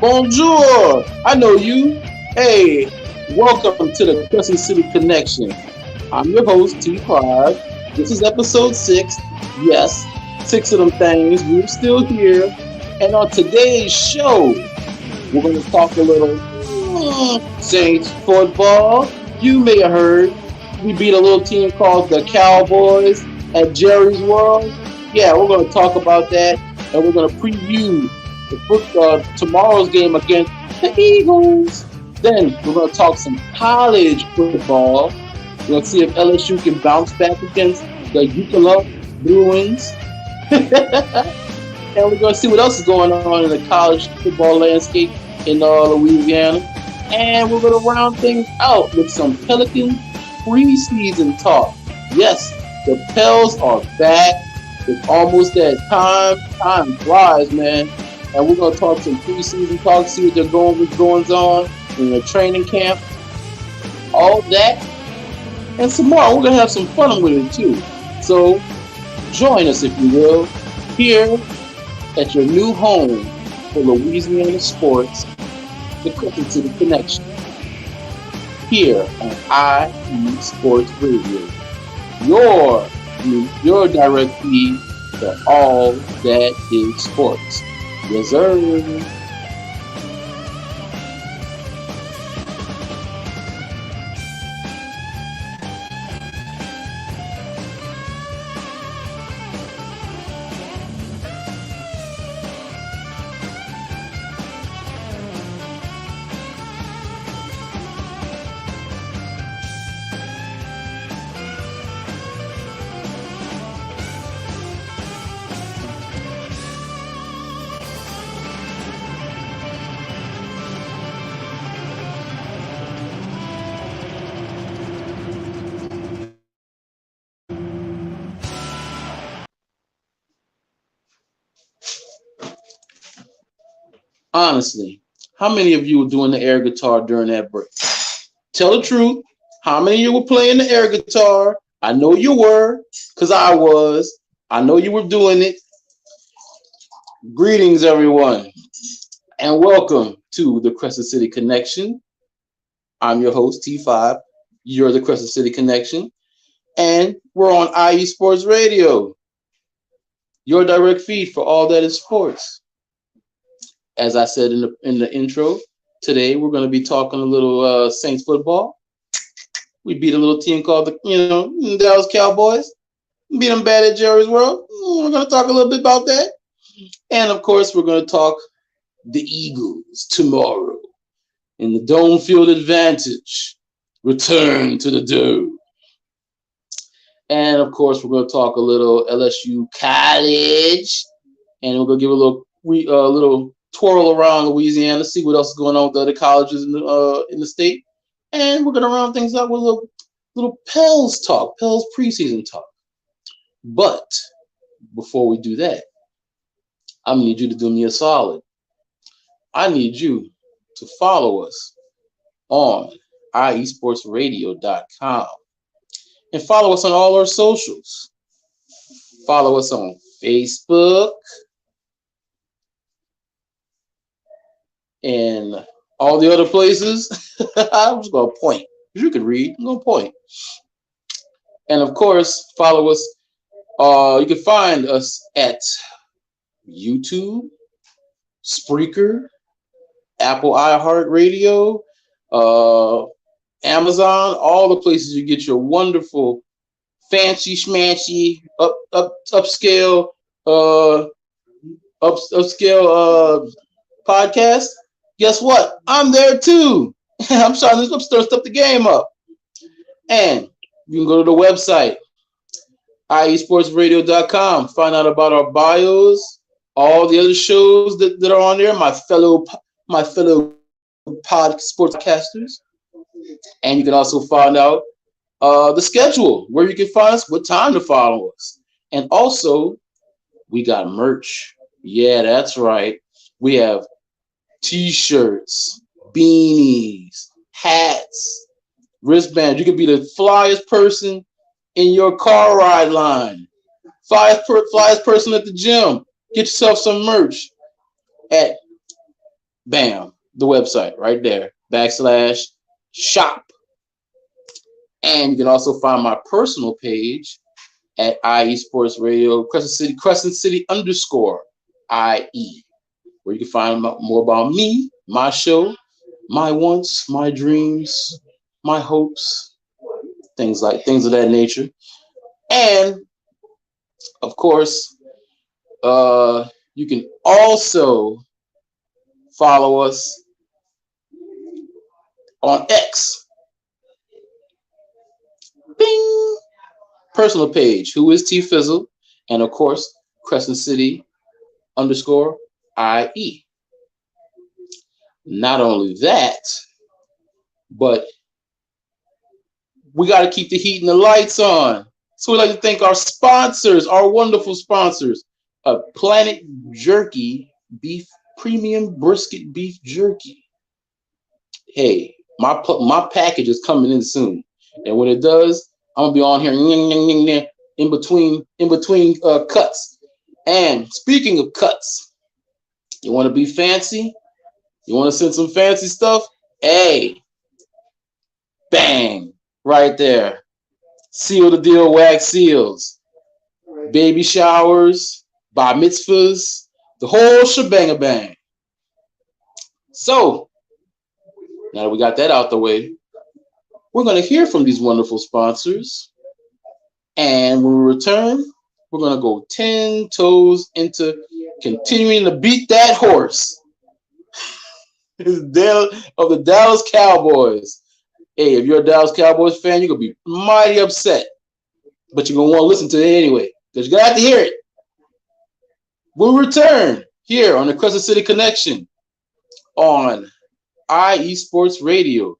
Bonjour. I know you. Hey, welcome to the Crescent City Connection. I'm your host, T5. This is episode 6. Yes, 6 of them things. We're still here. And on today's show, we're going to talk a little Saints football. You may have heard we beat a little team called the Cowboys at Jerry's World. Yeah, we're going to talk about that, and we're going to preview tomorrow's game against the Eagles. Then we're going to talk some college football. We're going to see if LSU can bounce back against the UCLA Bruins. And we're going to see what else is going on in the college football landscape in Louisiana. And we're going to round things out with some Pelican preseason talk. Yes, the Pels are back. It's almost that time. Time flies, man. And we're going to talk some preseason talk, see what they're going on in the training camp. All that. And some more. We're going to have some fun with it, too. So, join us, if you will, here at your new home for Louisiana sports, the Crescent City Connection, here on IE Sports Radio. Your direct feed for all that is sports. Yes, sir. Honestly, how many of you were doing the air guitar during that break? Tell the truth. How many of you were playing the air guitar? I know you were, because I was. I know you were doing it. Greetings, everyone, and welcome to the Crescent City Connection. I'm your host, T5. You're the Crescent City Connection, and we're on IE Sports Radio, your direct feed for all that is sports. As I said in the intro, today we're going to be talking a little Saints football. We beat a little team called the Dallas Cowboys. Beat them bad at Jerry's World. We're going to talk a little bit about that. And, of course, we're going to talk the Eagles tomorrow in the Dome Field Advantage. Return to the Dome. And, of course, we're going to talk a little LSU college. And we're going to give a little twirl around Louisiana, see what else is going on with the other colleges in the state. And we're going to round things up with a little Pels talk, Pels preseason talk. But before we do that, I need you to do me a solid. I need you to follow us on iesportsradio.com and follow us on all our socials. Follow us on Facebook and all the other places. I'm just going to point. You can read. I'm going to point. And, of course, follow us. You can find us at YouTube, Spreaker, Apple iHeartRadio, Amazon, all the places you get your wonderful, fancy schmancy, upscale podcast. Guess what? I'm there too. I'm trying to stir the game up. And you can go to the website, iesportsradio.com. Find out about our bios, all the other shows that are on there, my fellow sportscasters. And you can also find out the schedule, where you can find us, what time to follow us. And also, we got merch. Yeah, that's right. We have T-shirts, beanies, hats, wristbands. You could be the flyest person in your car ride line, flyest person at the gym. Get yourself some merch at Bam, the website right there, /shop. And you can also find my personal page at IE Sports Radio, Crescent City _IE, where you can find more about me, my show, my wants, my dreams, my hopes, things of that nature. And of course, you can also follow us on X. Bing! Personal page, who is T Fizzle, and of course, Crescent City _IE. Not only that, but we got to keep the heat and the lights on. So we'd like to thank our sponsors, our wonderful sponsors of Planet Jerky Beef Premium Brisket Beef Jerky. Hey, my package is coming in soon, and when it does, I'm gonna be on here in between cuts. And speaking of cuts, you want to be fancy? You want to send some fancy stuff? Hey, bang, right there. Seal the deal, wax seals, baby showers, bar mitzvahs, the whole shebang-a-bang. So, now that we got that out the way, we're going to hear from these wonderful sponsors. And when we return, we're going to go 10 toes into continuing to beat that horse of the Dallas Cowboys. Hey, if you're a Dallas Cowboys fan, you're going to be mighty upset. But you're going to want to listen to it anyway, because you're going to have to hear it. We'll return here on the Crescent City Connection on IE Sports Radio,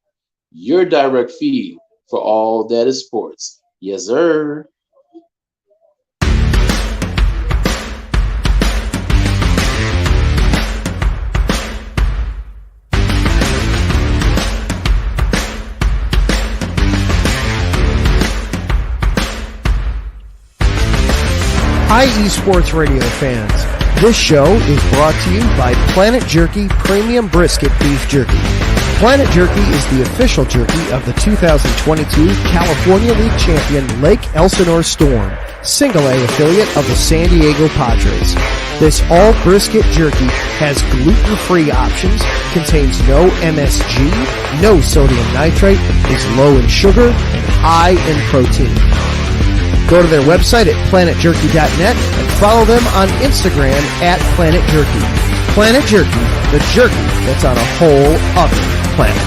your direct feed for all that is sports. Yes, sir. IE Sports Radio fans, this show is brought to you by Planet Jerky Premium Brisket Beef Jerky. Planet Jerky is the official jerky of the 2022 California League champion Lake Elsinore Storm, single-A affiliate of the San Diego Padres. This all-brisket jerky has gluten-free options, contains no MSG, no sodium nitrate, is low in sugar, and high in protein. Go to their website at planetjerky.net and follow them on Instagram at Planet Jerky. Planet Jerky, the jerky that's on a whole other planet.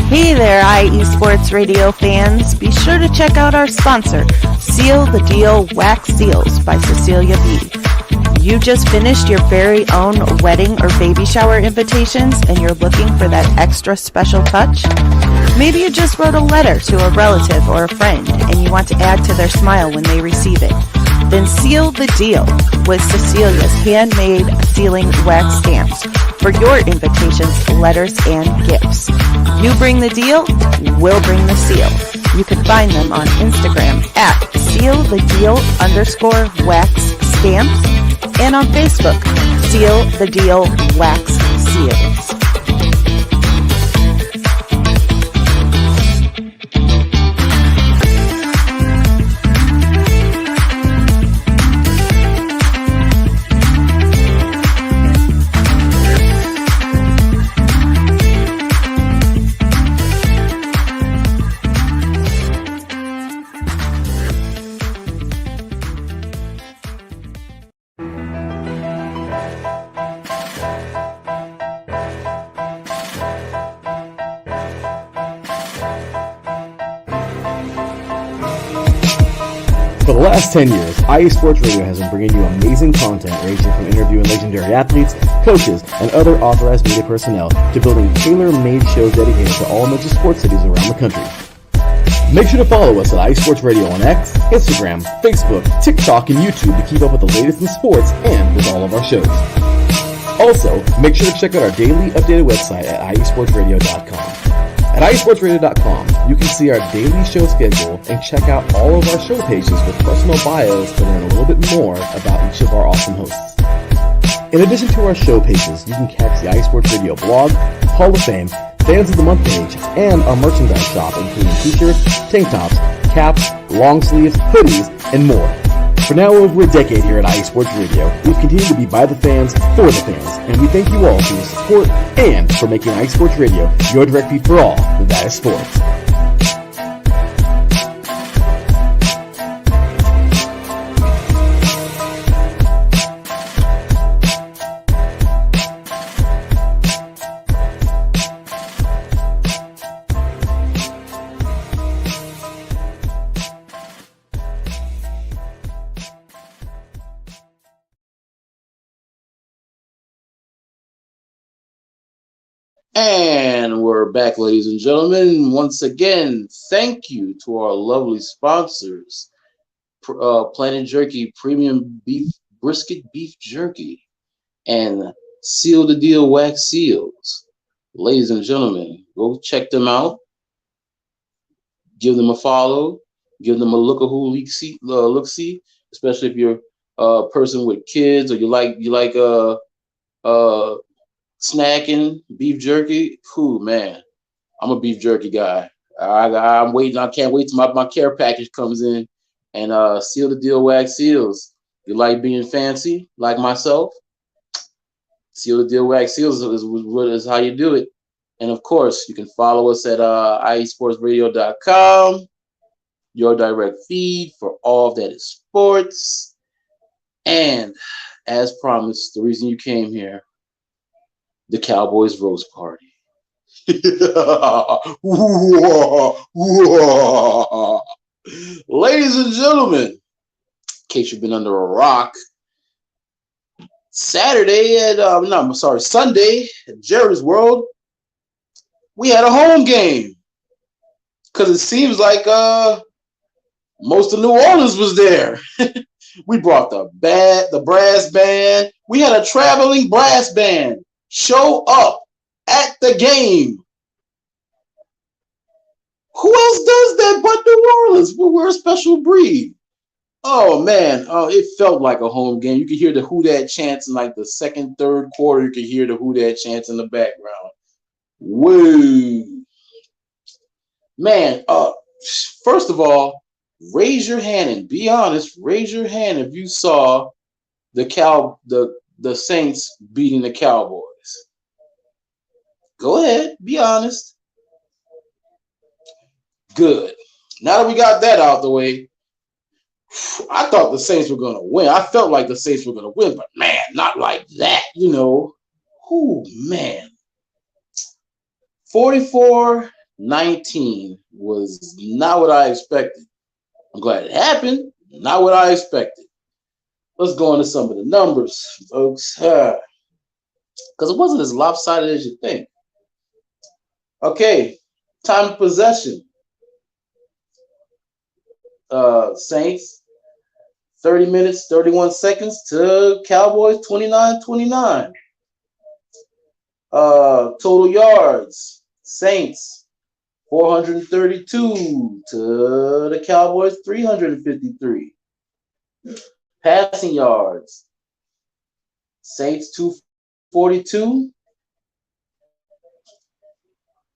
Hey there, IE Sports Radio fans. Be sure to check out our sponsor, Seal the Deal Wax Seals by Cecilia B. You just finished your very own wedding or baby shower invitations and you're looking for that extra special touch? Maybe you just wrote a letter to a relative or a friend and you want to add to their smile when they receive it. Then seal the deal with Cecilia's handmade sealing wax stamps for your invitations, letters, and gifts. You bring the deal, we'll bring the seal. You can find them on Instagram at @sealthedeal_wax stamps and on Facebook, Seal the Deal Wax Seals. For the last 10 years, IE Sports Radio has been bringing you amazing content ranging from interviewing legendary athletes, coaches, and other authorized media personnel to building tailor-made shows dedicated to all major sports cities around the country. Make sure to follow us at IE Sports Radio on X, Instagram, Facebook, TikTok, and YouTube to keep up with the latest in sports and with all of our shows. Also, make sure to check out our daily updated website at iesportsradio.com. At iesportsradio.com, you can see our daily show schedule and check out all of our show pages with personal bios to learn a little bit more about each of our awesome hosts. In addition to our show pages, you can catch the iSports Radio blog, Hall of Fame, Fans of the Month page, and our merchandise shop including t-shirts, tank tops, caps, long sleeves, hoodies, and more. For now over a decade here at iSports Radio, we've continued to be by the fans, for the fans, and we thank you all for your support and for making iSports Radio your direct feed for all that is sports. And we're back, ladies and gentlemen. Once again, thank you to our lovely sponsors, Planet Jerky Premium Beef Brisket Beef Jerky and Seal the Deal Wax Seals. Ladies and gentlemen, go check them out. Give them a follow. Give them a look-see, especially if you're a person with kids or you like snacking beef jerky. Cool, man. I'm a beef jerky guy. I'm waiting. I can't wait till my care package comes in. And Seal the Deal Wax Seals. You like being fancy, like myself? Seal the Deal Wax Seals is how you do it. And of course, you can follow us at iesportsradio.com, your direct feed for all that is sports. And as promised, the reason you came here, the Cowboys roast party. Ladies and gentlemen, in case you've been under a rock, Sunday at Jerry's World, we had a home game because it seems like most of New Orleans was there. We brought the brass band. We had a traveling brass band show up at the game. Who else does that but New Orleans? We're a special breed. Oh, man. Oh, it felt like a home game. You could hear the Who Dat chants in like the second, third quarter. You could hear the Who Dat chants in the background. Woo. Man, first of all, raise your hand and be honest. Raise your hand if you saw the Saints beating the Cowboys. Go ahead, be honest. Good. Now that we got that out the way, I thought the Saints were going to win. I felt like the Saints were going to win, but man, not like that, you know. Oh, man. 44-19 was not what I expected. I'm glad it happened. Not what I expected. Let's go into some of the numbers, folks. Because it wasn't as lopsided as you think. Okay, time of possession. Saints, 30 minutes, 31 seconds to Cowboys, 29-29. Total yards, Saints, 432 to the Cowboys, 353. Passing yards, Saints, 242.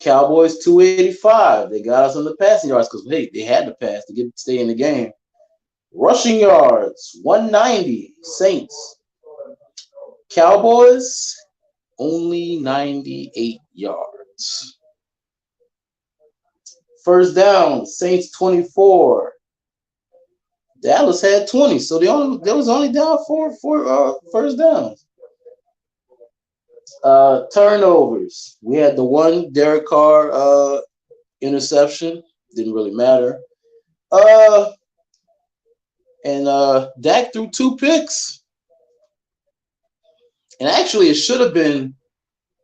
Cowboys 285. They got us on the passing yards because hey, they had to pass to stay in the game. Rushing yards 190. Saints. Cowboys only 98 yards. First down, Saints 24. Dallas had 20, so they was only down for first downs. Turnovers. We had the one Derek Carr interception. Didn't really matter. And Dak threw 2 picks. And actually, it should have been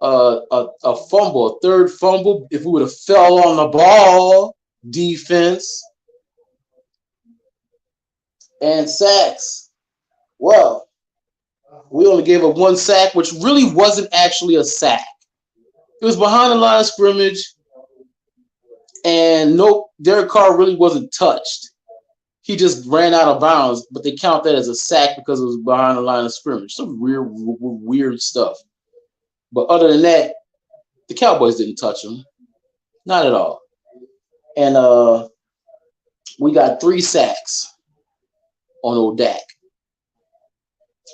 a fumble, a third fumble, if we would have fell on the ball, defense, and sacks. Well, we only gave up 1 sack, which really wasn't actually a sack. It was behind the line of scrimmage, and no, Derek Carr really wasn't touched. He just ran out of bounds, but they count that as a sack because it was behind the line of scrimmage. Some weird stuff. But other than that, the Cowboys didn't touch him. Not at all. And we got 3 sacks on old Dak.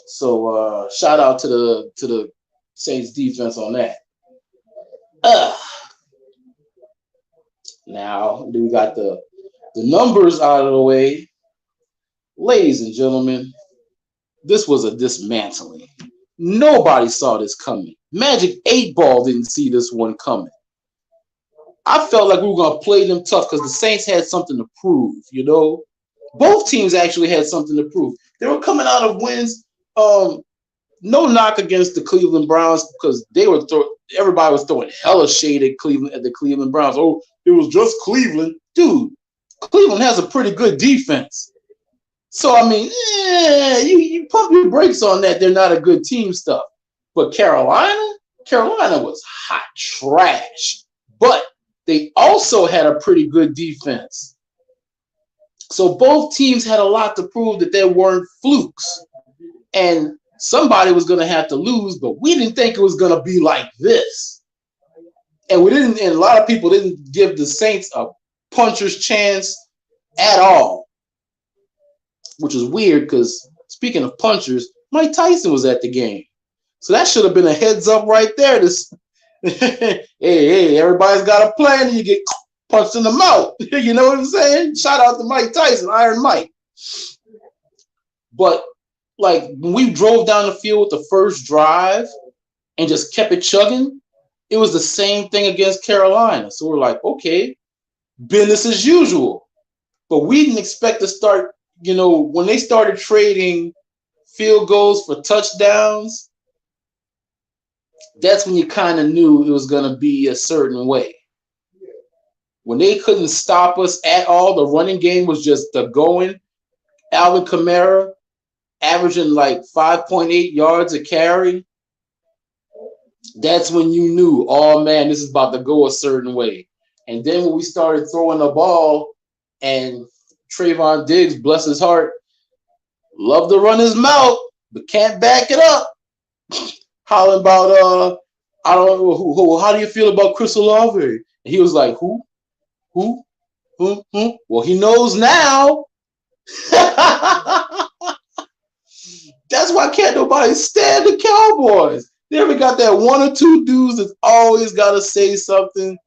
So shout out to the Saints defense on that. Now we got the numbers out of the way. Ladies and gentlemen, this was a dismantling. Nobody saw this coming. Magic 8 Ball didn't see this one coming. I felt like we were going to play them tough because the Saints had something to prove, you know. Both teams actually had something to prove. They were coming out of wins. No knock against the Cleveland Browns because everybody was throwing hella shade at the Cleveland Browns. Oh, it was just Cleveland. Dude, Cleveland has a pretty good defense. So, I mean, you pump your brakes on that. They're not a good team stuff. But Carolina was hot trash. But they also had a pretty good defense. So both teams had a lot to prove that they weren't flukes. And somebody was going to have to lose, but we didn't think it was going to be like this. And a lot of people didn't give the Saints a puncher's chance at all. Which is weird because speaking of punchers, Mike Tyson was at the game. So that should have been a heads up right there. Hey, everybody's got a plan and you get punched in the mouth. You know what I'm saying? Shout out to Mike Tyson, Iron Mike. But like when we drove down the field with the first drive and just kept it chugging, it was the same thing against Carolina. So we're like, okay, business as usual. But we didn't expect to start, you know, when they started trading field goals for touchdowns, that's when you kind of knew it was going to be a certain way. When they couldn't stop us at all, the running game was just the going. Alvin Kamara averaging like 5.8 yards a carry. That's when you knew, oh man, this is about to go a certain way. And then when we started throwing the ball and Trayvon Diggs, bless his heart, loved to run his mouth, but can't back it up. Hollering about, I don't know, how do you feel about Chris Olave? And he was like, who? Well, he knows now. That's why can't nobody stand the Cowboys. They ever got that 1 or 2 dudes that always got to say something,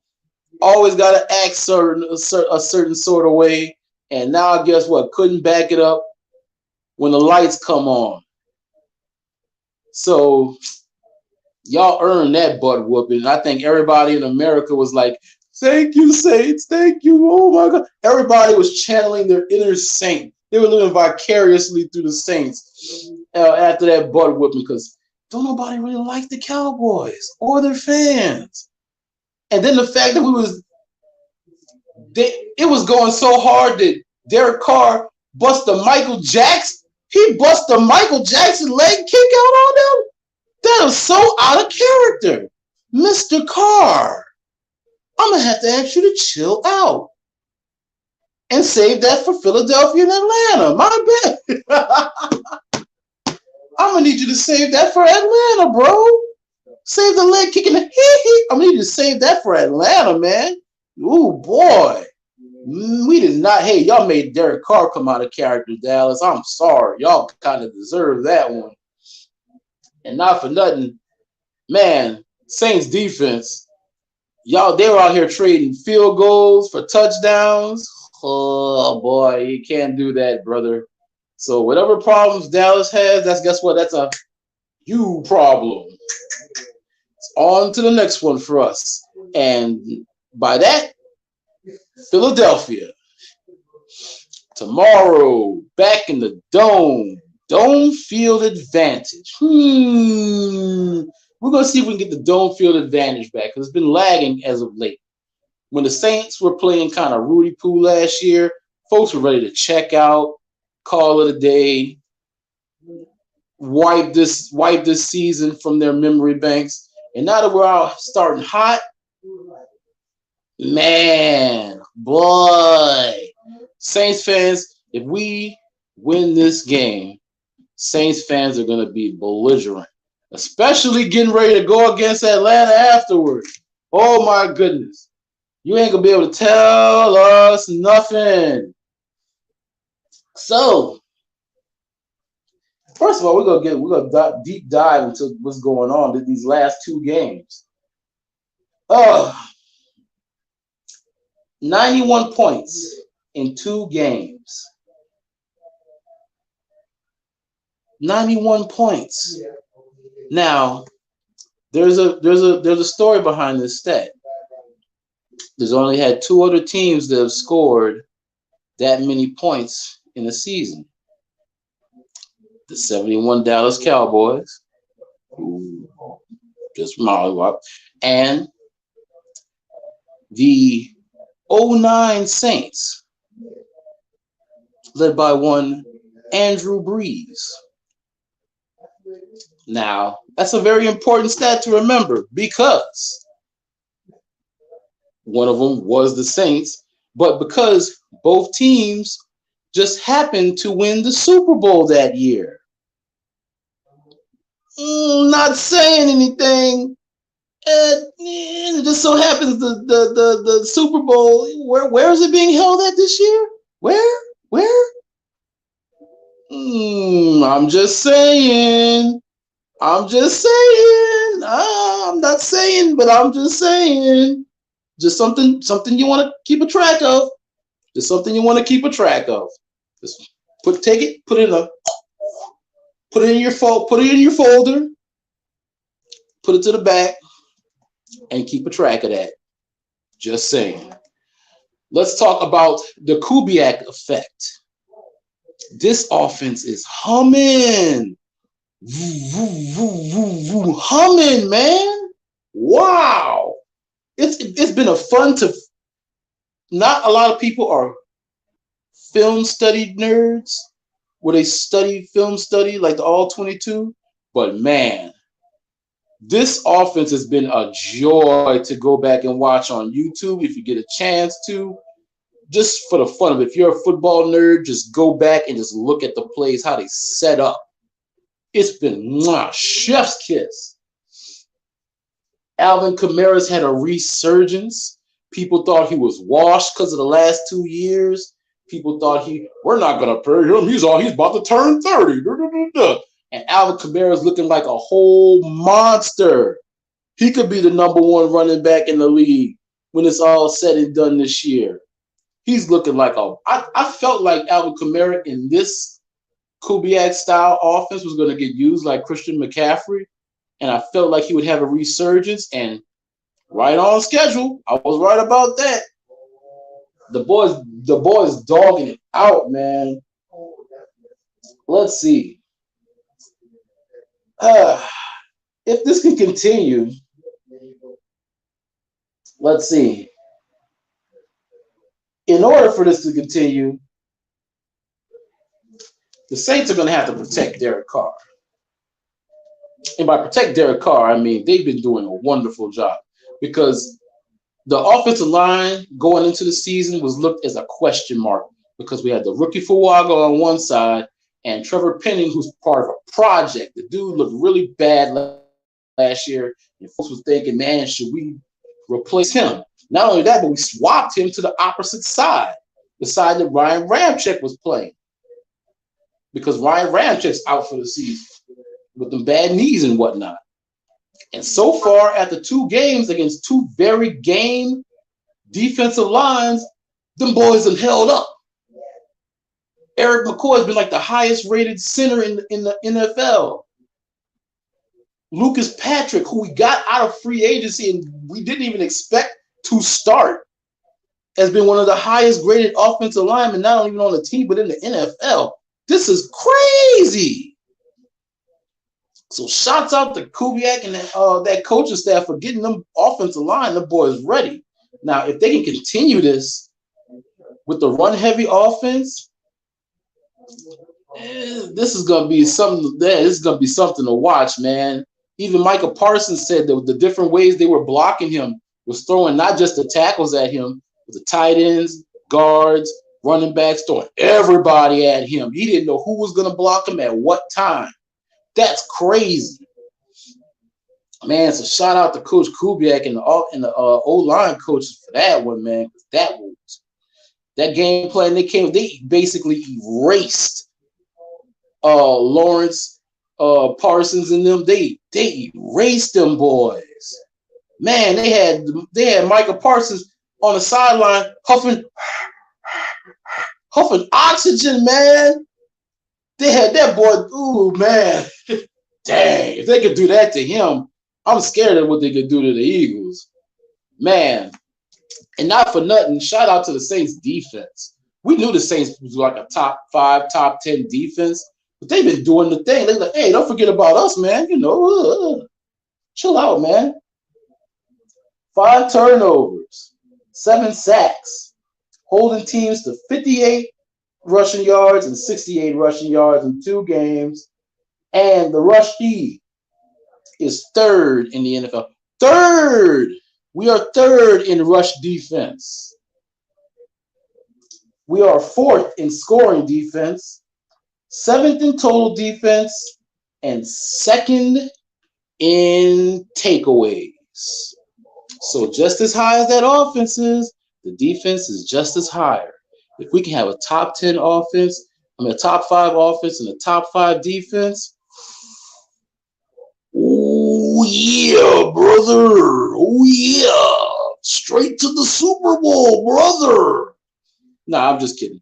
always got to act a certain sort of way. And now guess what? Couldn't back it up when the lights come on. So y'all earned that butt whooping. I think everybody in America was like, thank you, Saints. Thank you. Oh, my God. Everybody was channeling their inner saint. They were living vicariously through the Saints after that butt whooping because don't nobody really like the Cowboys or their fans. And then the fact that it was going so hard that Derek Carr bust the Michael Jackson. He bust the Michael Jackson leg kick out on them. That was so out of character. Mr. Carr, I'm going to have to ask you to chill out and save that for Philadelphia and Atlanta. My bad. I'm going to need you to save that for Atlanta, bro. Save the leg kicking. I'm going to need you to save that for Atlanta, man. Ooh, boy. We did not. Hey, y'all made Derek Carr come out of character, Dallas. I'm sorry. Y'all kind of deserve that one. And not for nothing, man, Saints defense, they were out here trading field goals for touchdowns. Oh, boy, you can't do that, brother. So whatever problems Dallas has, guess what? That's a you problem. It's on to the next one for us. And by that, Philadelphia. Tomorrow, back in the dome. Dome field advantage. We're going to see if we can get the dome field advantage back because it's been lagging as of late. When the Saints were playing kind of Rudy Poo last year, folks were ready to check out, call it a day, wipe this season from their memory banks. And now that we're out starting hot, man, boy, Saints fans, if we win this game, Saints fans are going to be belligerent, especially getting ready to go against Atlanta afterwards. Oh, my goodness. You ain't going to be able to tell us nothing. So, first of all, we're gonna deep dive into what's going on in these last two games. 91 points in two games. 91 points. Now, there's a story behind this stat. There's only had two other teams that have scored that many points in a season. The 71 Dallas Cowboys, who just mollywop, and the 09 Saints, led by one Andrew Brees. Now, that's a very important stat to remember because one of them was the Saints, but because both teams just happened to win the Super Bowl that year. Not saying anything. It just so happens the Super Bowl, where is it being held at this year? Where? I'm just saying. I'm not saying, but I'm just saying. Just something you want to keep a track of. Just something you want to keep a track of. Just put it in your folder, put it to the back, and keep a track of that. Just saying. Let's talk about the Kubiak effect. This offense is humming. Humming, man. Wow. It's been a fun to. Not a lot of people are film study nerds where they study film study like the All 22, but man, this offense has been a joy to go back and watch on YouTube if you get a chance to, just for the fun of it. If you're a football nerd, just go back and just look at the plays, how they set up. It's been chef's kiss. Alvin Kamara's had a resurgence. People thought he was washed because of the last 2 years. People thought we're not going to pay him. He's about to turn 30. And Alvin Kamara's looking like a whole monster. He could be the number one running back in the league when it's all said and done this year. He's looking like I felt like Alvin Kamara in this Kubiak style offense was going to get used like Christian McCaffrey. And I felt like he would have a resurgence, and right on schedule. I was right about that. The boys dogging it out, man. Let's see. If this can continue, let's see. In order for this to continue, the Saints are going to have to protect Derek Carr. And by protect Derek Carr, I mean they've been doing a wonderful job because the offensive line going into the season was looked as a question mark because we had the rookie Fuaga on one side and Trevor Penning, who's part of a project. The dude looked really bad last year, and folks was thinking, man, should we replace him? Not only that, but we swapped him to the opposite side, the side that Ryan Ramczyk was playing, because Ryan Ramczyk's out for the season with them bad knees and whatnot. And so far, after 2 games against 2 very game defensive lines, them boys have held up. Eric McCoy has been like the highest rated center in the NFL. Lucas Patrick, who we got out of free agency and we didn't even expect to start, has been one of the highest graded offensive linemen, not only on the team, but in the NFL. This is crazy. So shouts out to Kubiak and that coaching staff for getting them offensive line, the boys ready. Now, if they can continue this with the run-heavy offense, this is gonna be something. This is gonna be something to watch, man. Even Micah Parsons said that the different ways they were blocking him was throwing not just the tackles at him, but the tight ends, guards, running backs, throwing everybody at him. He didn't know who was gonna block him at what time. That's crazy, man. So shout out to Coach Kubiak and the O-line coaches for that one, man. That game plan they basically erased Lawrence, Parsons and them. They erased them boys. Man, they had Micah Parsons on the sideline huffing oxygen, man. They had that boy. Ooh, man. Dang, if they could do that to him, I'm scared of what they could do to the Eagles. Man. And not for nothing, shout out to the Saints defense. We knew the Saints was like a top 5, top 10 defense, but they've been doing the thing. They're like, hey, don't forget about us, man. Chill out, man. 5 turnovers, 7 sacks, holding teams to 58 rushing yards and 68 rushing yards in 2 games. And the rush D is 3rd in the NFL. 3rd! We are 3rd in rush defense. We are 4th in scoring defense, 7th in total defense, and 2nd in takeaways. So just as high as that offense is, the defense is just as higher. If we can have a top 10 offense, a top 5 offense and a top 5 defense, oh yeah, brother. Oh yeah. Straight to the Super Bowl, brother. Nah, I'm just kidding.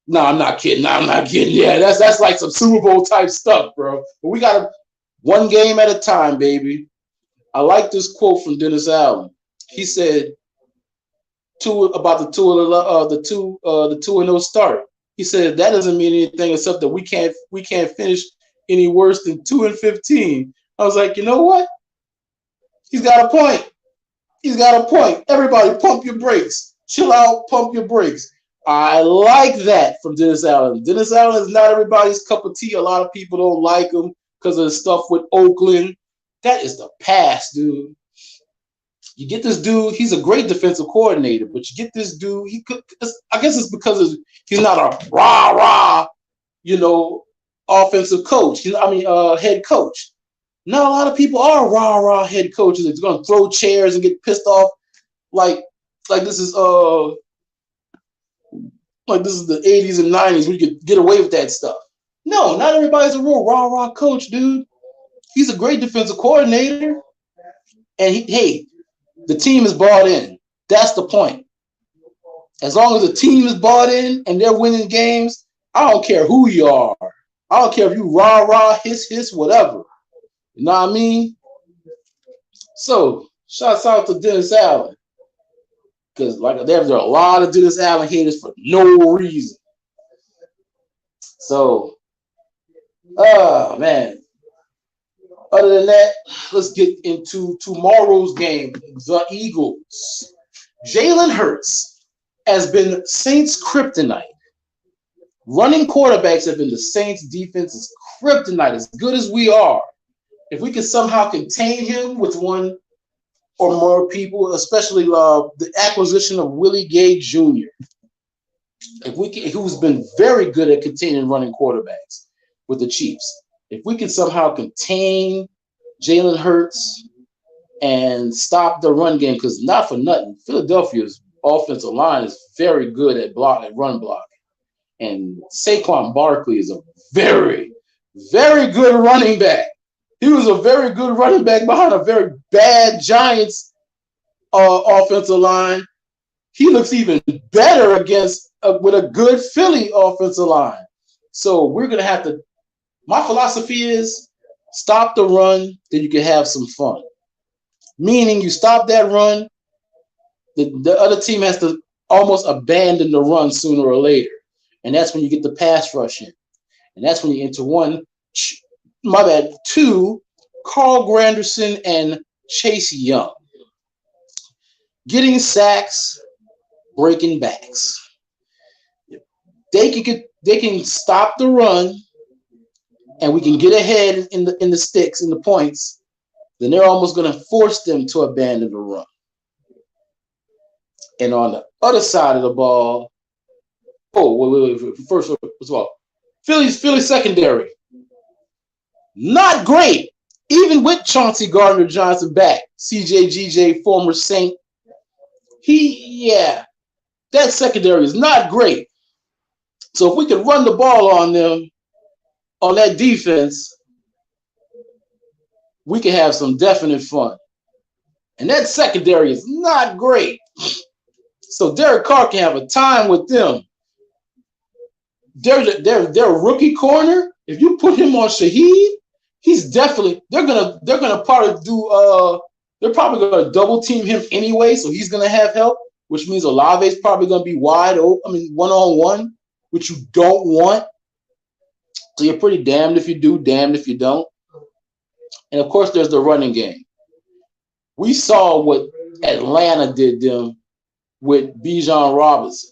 No, I'm not kidding. Yeah, that's like some Super Bowl type stuff, bro. But we got one game at a time, baby. I like this quote from Dennis Allen. He said about the 2-0 start. He said that doesn't mean anything except that we can't finish any worse than 2-15. I was like, you know what? He's got a point. Everybody, pump your brakes. Chill out, pump your brakes. I like that from Dennis Allen. Dennis Allen is not everybody's cup of tea. A lot of people don't like him because of the stuff with Oakland. That is the past, dude. You get this dude, he's a great defensive coordinator, but you get this dude, I guess it's because he's not a rah-rah, offensive coach. Head coach. Not a lot of people are rah-rah head coaches. They're going to throw chairs and get pissed off like this is the 80s and 90s where you could get away with that stuff. No, not everybody's a real rah-rah coach, dude. He's a great defensive coordinator. And the team is bought in. That's the point. As long as the team is bought in and they're winning games, I don't care who you are. I don't care if you rah-rah, hiss, whatever. You know what I mean? So, shouts out to Dennis Allen. Because there are a lot of Dennis Allen haters for no reason. So, man. Other than that, let's get into tomorrow's game. The Eagles. Jalen Hurts has been Saints' kryptonite. Running quarterbacks have been the Saints' defense's kryptonite. As good as we are, if we can somehow contain him with one or more people, especially the acquisition of Willie Gay Jr., who's been very good at containing running quarterbacks with the Chiefs. If we can somehow contain Jalen Hurts and stop the run game, because not for nothing, Philadelphia's offensive line is very good at run blocking. And Saquon Barkley is a very, very good running back. He was a very good running back behind a very bad Giants offensive line. He looks even better with a good Philly offensive line. So we're going to have to. My philosophy is stop the run, then you can have some fun. Meaning you stop that run, the other team has to almost abandon the run sooner or later. And that's when you get the pass rush in. And that's when you enter two, Carl Granderson and Chase Young. Getting sacks, breaking backs. They can stop the run, and we can get ahead in the sticks, in the points. Then they're almost going to force them to abandon the run. And on the other side of the ball, first of all, Philly secondary, not great. Even with Chauncey Gardner-Johnson back, CJGJ, former Saint, that secondary is not great. So if we can run the ball on them, on that defense, we can have some definite fun. And that secondary is not great. So Derek Carr can have a time with them. Their rookie corner, if you put him on Shaheed, he's definitely they're gonna probably gonna double team him anyway, so he's gonna have help, which means Olave's probably gonna be wide open, one-on-one, which you don't want. So you're pretty damned if you do, damned if you don't. And of course, there's the running game. We saw what Atlanta did them with Bijan Robinson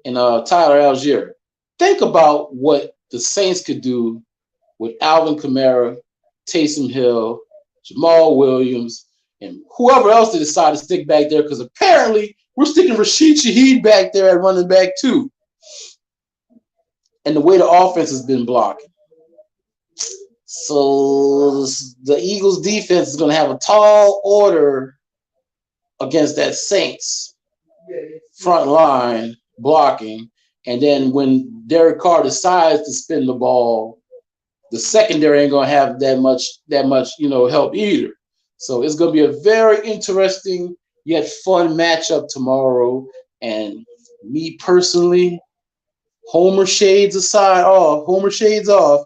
and Tyler Algier. Think about what the Saints could do with Alvin Kamara, Taysom Hill, Jamal Williams, and whoever else they decide to stick back there, because apparently we're sticking Rashid Shaheed back there at running back too. And the way the offense has been blocking. So the Eagles defense is going to have a tall order against that Saints front line blocking. And then when Derek Carr decides to spin the ball, the secondary ain't going to have that much, help either. So it's going to be a very interesting yet fun matchup tomorrow. And me personally, Homer shades off,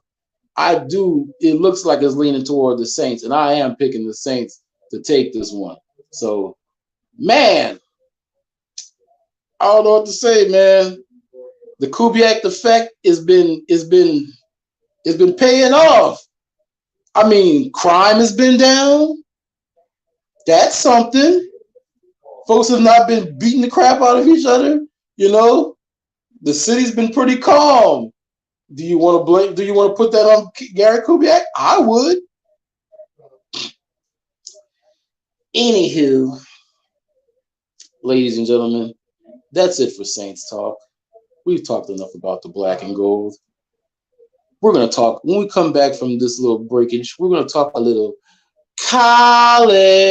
it looks like it's leaning toward the Saints, and I am picking the Saints to take this one. So, man, I don't know what to say, man. The Kubiak effect has been paying off. I mean, crime has been down. That's something. Folks have not been beating the crap out of each other, The city's been pretty calm. Do you want to put that on Gary Kubiak? I would. Anywho, ladies and gentlemen, that's it for Saints Talk. We've talked enough about the black and gold. We're going to talk, when we come back from this little breakage, we're going to talk a little college.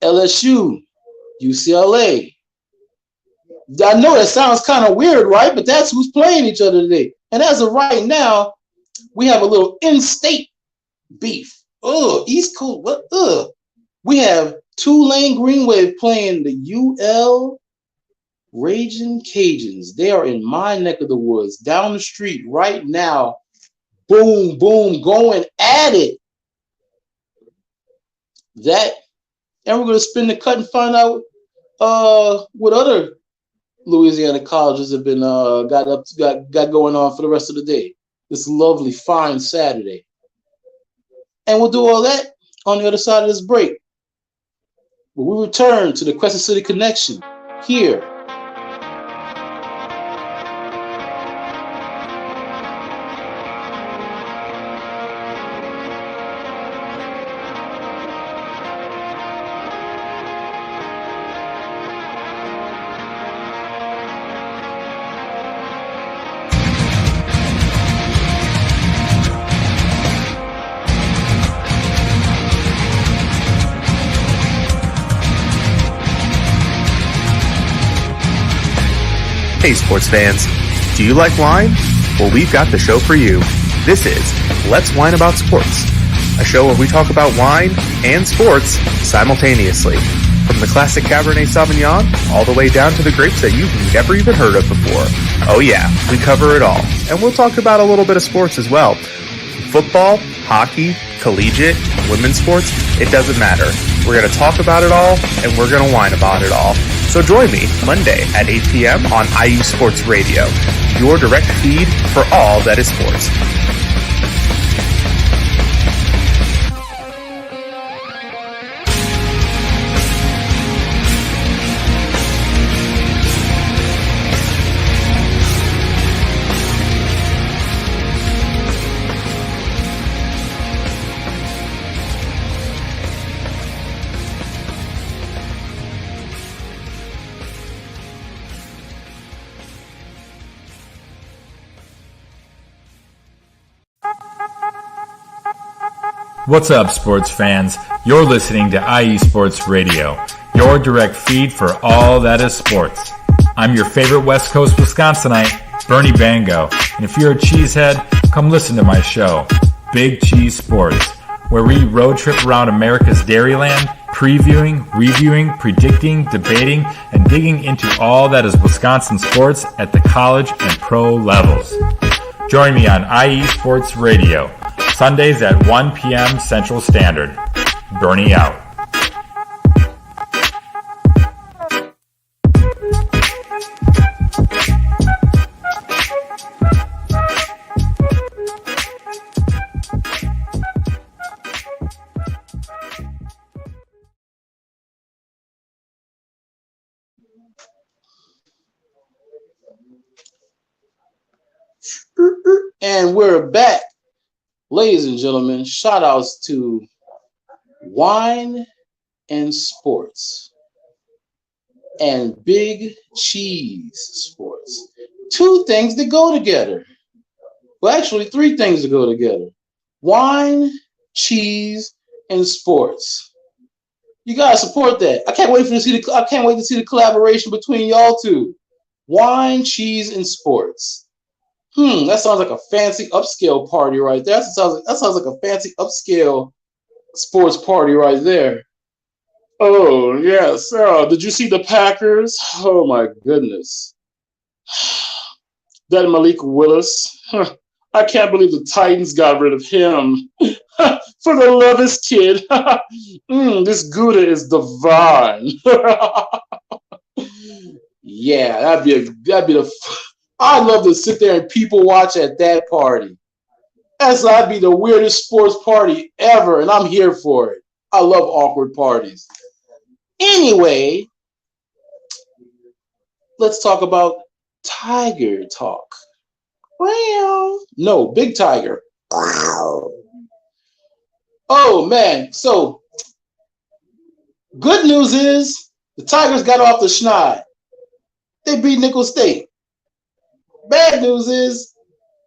LSU, UCLA. I know that sounds kind of weird, right? But that's who's playing each other today. And as of right now, we have a little in-state beef. East Coast. What? We have Tulane Green Wave playing the UL Raging Cajuns. They are in my neck of the woods, down the street right now. Boom, boom, going at it. And we're going to spin the cut and find out what other Louisiana colleges have been got going on for the rest of the day. This lovely, fine Saturday. And we'll do all that on the other side of this break. When we return to the Crescent City Connection here. Hey sports fans, do you like wine? Well, we've got the show for you. This is Let's Wine About Sports, a show where we talk about wine and sports simultaneously. From the classic Cabernet Sauvignon all the way down to the grapes that you've never even heard of before. Oh yeah, we cover it all. And we'll talk about a little bit of sports as well. Football, hockey, collegiate, women's sports, it doesn't matter. We're going to talk about it all, and we're going to whine about it all. So join me Monday at 8 p.m. on IU Sports Radio, your direct feed for all that is sports. What's up, sports fans? You're listening to IE Sports Radio, your direct feed for all that is sports. I'm your favorite West Coast Wisconsinite, Bernie Bango, and if you're a cheesehead, come listen to my show, Big Cheese Sports, where we road trip around America's dairyland, previewing, reviewing, predicting, debating, and digging into all that is Wisconsin sports at the college and pro levels. Join me on IE Sports Radio, Sundays at 1 p.m. Central Standard. Bernie out. And we're back. Ladies and gentlemen, shout outs to Wine and Sports and Big Cheese Sports. Two things that go together. Well, actually, three things that go together. Wine, cheese, and sports. You gotta support that. I can't wait to see the collaboration between y'all two. Wine, cheese, and sports. That sounds like a fancy upscale party right there. That sounds like a fancy upscale sports party right there. Oh, yes. Did you see the Packers? Oh, my goodness. That Malik Willis. I can't believe the Titans got rid of him. For the love of his kid. This Gouda is divine. Yeah, that'd be the... I'd love to sit there and people watch at that party. That'd be the weirdest sports party ever, and I'm here for it. I love awkward parties. Anyway, let's talk about Tiger talk. Well, no, Big Tiger. Wow. Oh, man. So, good news is the Tigers got off the schneid. They beat Nicholls State. Bad news is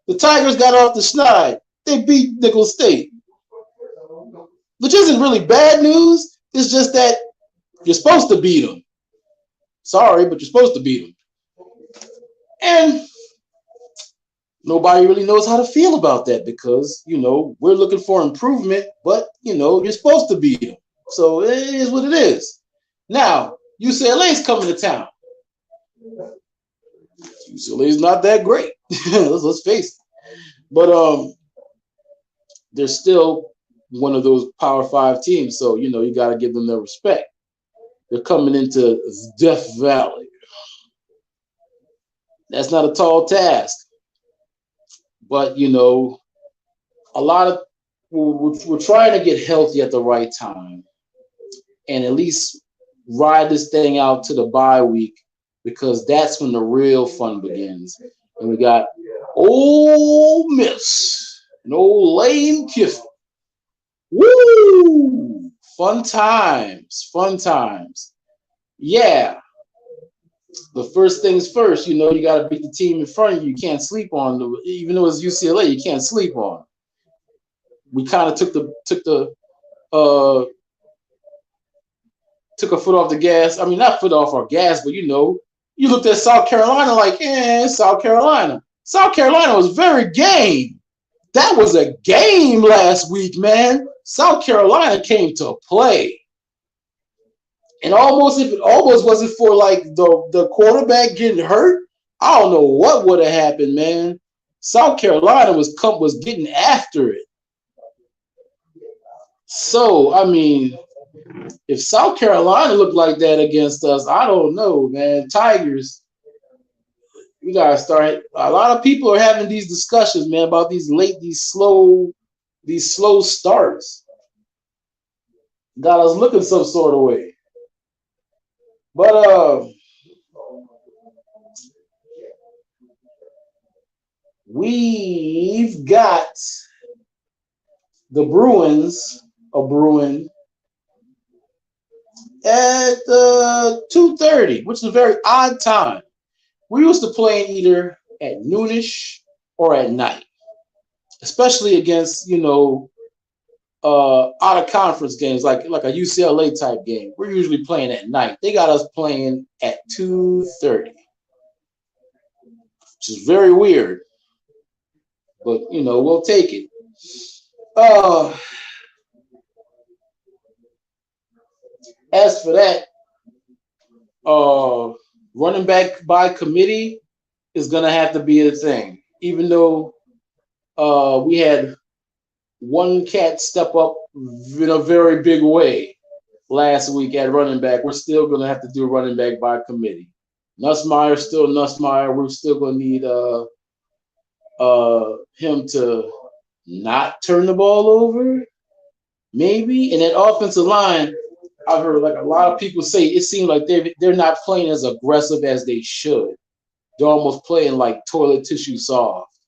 the Tigers got off the schneid. They beat Nicholls State. Which isn't really bad news. It's just that you're supposed to beat them. Sorry, but you're supposed to beat them. And nobody really knows how to feel about that because, we're looking for improvement, but, you're supposed to beat them. So it is what it is. Now, UCLA's coming to town. UCLA's not that great. let's face it. But they're still one of those Power 5 teams, so you got to give them their respect. They're coming into Death Valley. That's not a tall task, but a lot of we're trying to get healthy at the right time, and at least ride this thing out to the bye week. Because that's when the real fun begins. And we got Ole Miss and old Lane Kiffin. Woo! Fun times. Yeah. The first things first, you got to beat the team in front of you. You can't sleep on them. Even though it's UCLA, you can't sleep on. We kind of took a foot off the gas. I mean, not foot off our gas, but you looked at South Carolina like, South Carolina. South Carolina was very game. That was a game last week, man. South Carolina came to play. And if it almost wasn't for like the quarterback getting hurt, I don't know what would have happened, man. South Carolina was getting after it. So, I mean, if South Carolina looked like that against us, I don't know, man. Tigers, we gotta start. A lot of people are having these discussions, man, about these slow starts. Got us looking some sort of way. But we've got the Bruins brewing at 2:30, which is a very odd time. We used to play either at noonish or at night, especially against, out of conference games like a UCLA type game. We're usually playing at night. They got us playing at 2:30, which is very weird, but we'll take it. As for that, running back by committee is going to have to be a thing. Even though we had one cat step up in a very big way last week at running back, we're still going to have to do running back by committee. Nussmeier, still Nussmeier. We're still going to need him to not turn the ball over, maybe. And that offensive line, I've heard like a lot of people say it seems like they're not playing as aggressive as they should. They're almost playing like toilet tissue soft.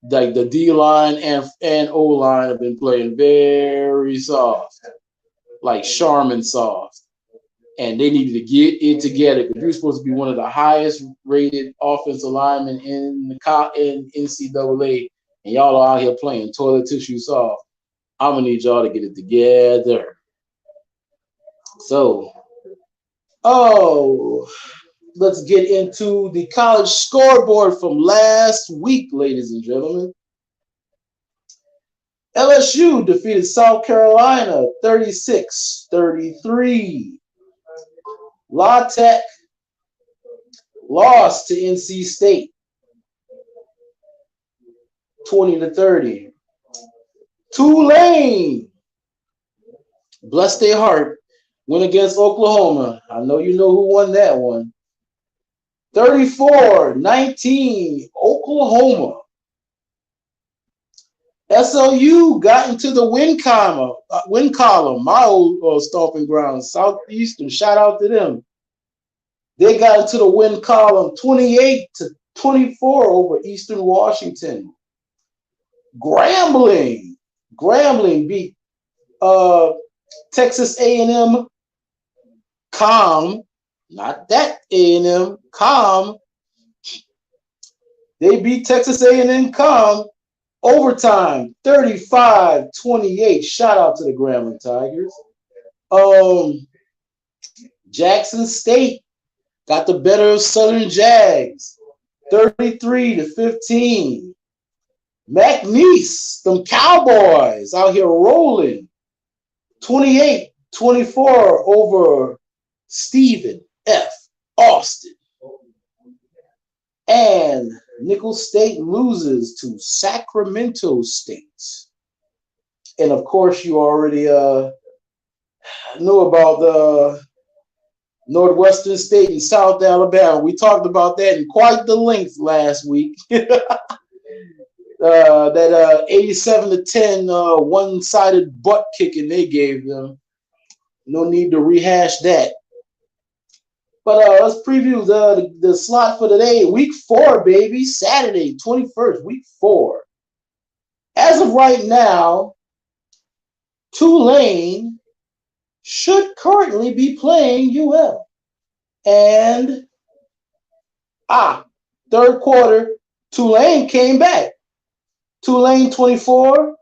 Like the D line and O line have been playing very soft, like Charmin soft, and they needed to get it together because you're supposed to be one of the highest rated offensive linemen in NCAA, and y'all are out here playing toilet tissue soft. I'm gonna need y'all to get it together. So, let's get into the college scoreboard from last week, ladies and gentlemen. LSU defeated South Carolina 36-33. La Tech lost to NC State 20-30. Tulane, bless their heart, went against Oklahoma. I know you know who won that one. 34-19, Oklahoma. SLU got into the win column. My old stomping ground, Southeastern. Shout out to them. They got into the win column 28-24 over Eastern Washington. Grambling beat Texas A&M not that A&M They beat Texas A&M overtime 35-28. Shout out to the Grambling Tigers. Jackson State got the better of Southern Jags 33-15. McNeese, them Cowboys out here rolling 28-24 over Stephen F. Austin. And Nicholls State loses to Sacramento State. And of course, you already know about the Northwestern State and South Alabama. We talked about that in quite the length last week. That 87-10 one-sided butt kicking they gave them. No need to rehash that. But let's preview the slot for today. Week 4, baby. Saturday, 21st, week 4. As of right now, Tulane should currently be playing UL. And, third quarter, Tulane came back. Tulane 24,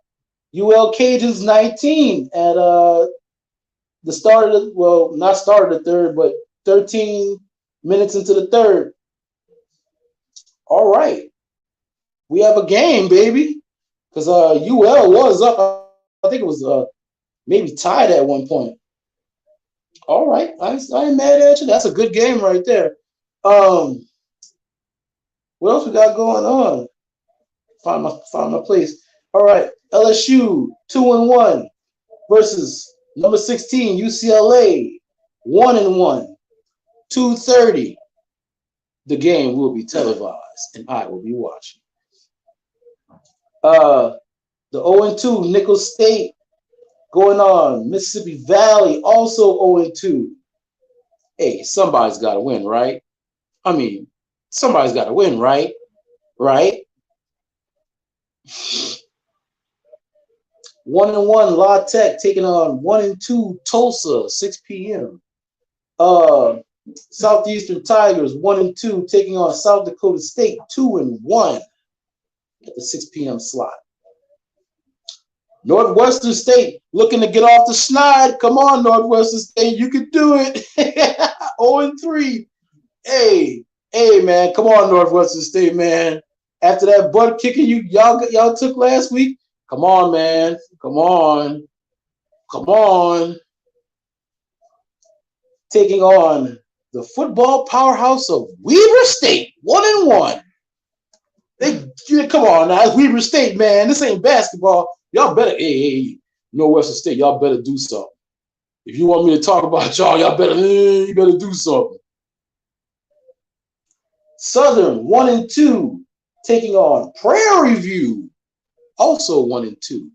UL Cajuns 19 at the start of not start of the third, but 13 minutes into the third. All right. We have a game, baby. Because UL was up. I think it was maybe tied at one point. All right. I ain't mad at you. That's a good game right there. What else we got going on? Find my place. All right. LSU 2-1 versus Number 16, UCLA, 1-1, 2:30. The game will be televised, and I will be watching. The 0-2, Nicholls State going on. Mississippi Valley also 0-2. Hey, somebody's got to win, right? I mean, somebody's got to win, right? Right? 1-1, La Tech taking on 1-2, Tulsa, 6 p.m. Southeastern Tigers, 1-2, taking on South Dakota State, 2-1 at the 6 p.m. slot. Northwestern State looking to get off the schneid. Come on, Northwestern State, you can do it. 0-3. Hey, man, come on, Northwestern State, man. After that butt kicking y'all took last week, come on, man. Come on. Taking on the football powerhouse of Weber State, 1-1. Come on now, it's Weber State, man. This ain't basketball. Y'all better, hey, Northwestern State, y'all better do something. If you want me to talk about y'all better do something. Southern, 1-2, taking on Prairie View, also 1-2.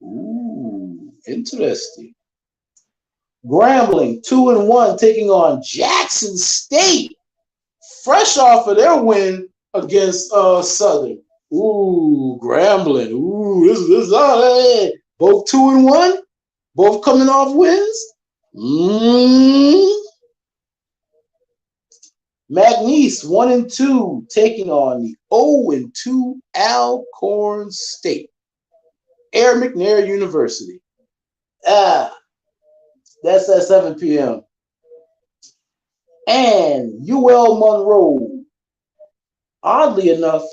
Ooh, interesting. Grambling, 2-1, taking on Jackson State, fresh off of their win against Southern. Ooh, Grambling. Ooh, this hey. Both 2-1, both coming off wins. McNeese, 1-2, taking on the 0-2 Alcorn State. Air McNair University. That's at 7 p.m. And UL Monroe, oddly enough,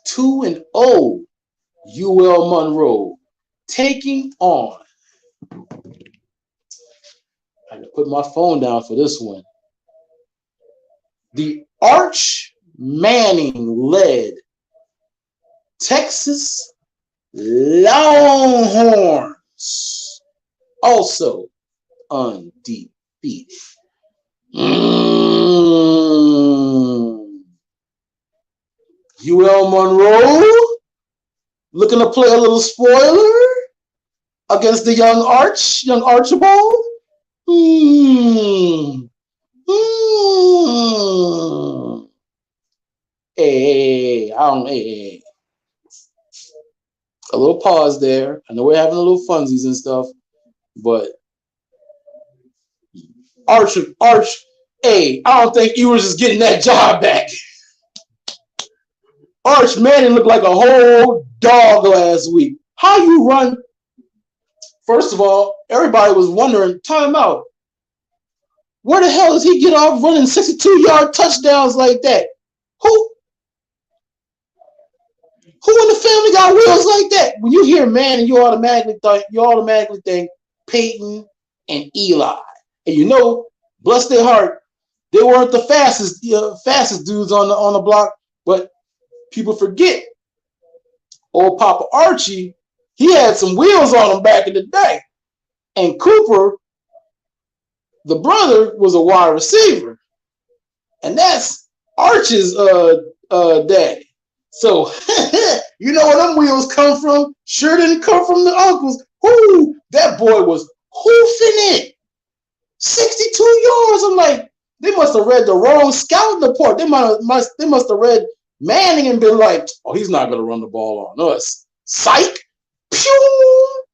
2-0 UL Monroe, taking on, I can put my phone down for this one, the Arch Manning-led Texas Longhorns, also undefeated. UL Monroe looking to play a little spoiler against the young Archibald. Hey. A little pause there. I know we're having a little funsies and stuff, but hey, I don't think Ewers is getting that job back. Arch Manning looked like a whole dog last week. How you run? First of all, everybody was wondering, time out. Where the hell does he get off running 62-yard touchdowns like that? Who in the family got wheels like that? When you hear Manning, you automatically think Peyton and Eli. And you know, bless their heart, they weren't the fastest dudes on the block, but people forget old Papa Archie, he had some wheels on him back in the day. And Cooper, the brother, was a wide receiver. And that's Archie's daddy. So, you know where them wheels come from? Sure didn't come from the uncles. Whoo, that boy was hoofing it. 62 yards. I'm like, they must have read the wrong scouting report. They must have read Manning and been like, oh, he's not going to run the ball on us. Psych. Pew!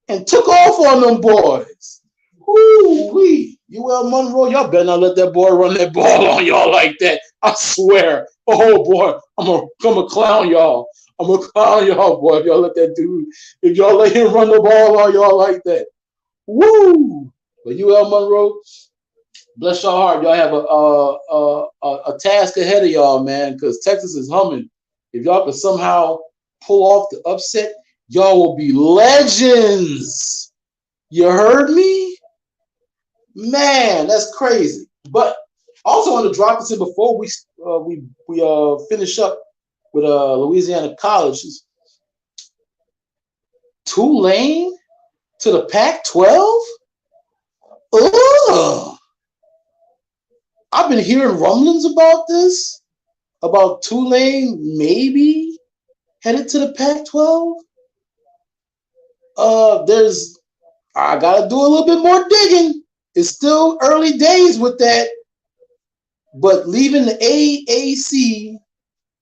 And took off on them boys. Woo-wee. UL Monroe, y'all better not let that boy run that ball on y'all like that. I swear. Oh, boy, I'm gonna clown y'all. I'm going to clown y'all, boy, if y'all let that dude, if y'all let him run the ball on y'all like that. Woo! But UL Monroe, bless your heart. Y'all have a task ahead of y'all, man, because Texas is humming. If y'all can somehow pull off the upset, y'all will be legends. You heard me? Man, that's crazy. But I also want to drop this in before we finish up with Louisiana colleges. Tulane to the Pac-12? Ugh. I've been hearing rumblings about this, about Tulane maybe headed to the Pac-12. I gotta do a little bit more digging. It's still early days with that, but leaving the AAC,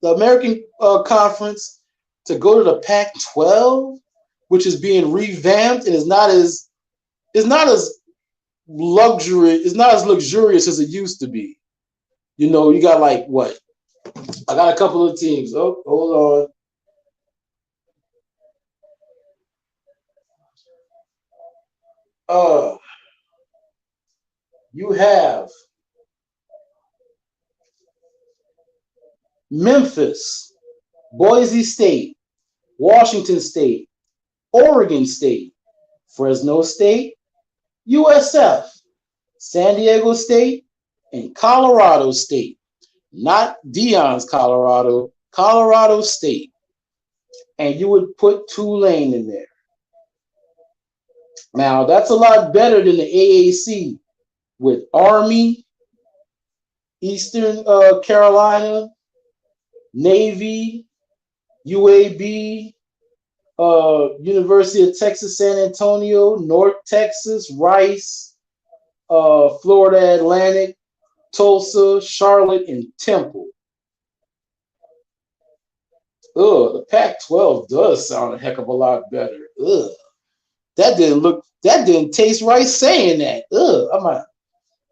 the American Conference, to go to the Pac-12, which is being revamped and is not as luxurious as it used to be. You know, you got like what? I got a couple of teams. Oh, hold on. You have Memphis, Boise State, Washington State, Oregon State, Fresno State, USF, San Diego State, and Colorado State. Not Dion's Colorado, Colorado State. And you would put Tulane in there. Now, that's a lot better than the AAC with Army, Eastern Carolina, Navy, UAB, University of Texas, San Antonio, North Texas, Rice, Florida Atlantic, Tulsa, Charlotte, and Temple. The Pac-12 does sound a heck of a lot better. That didn't taste right saying that.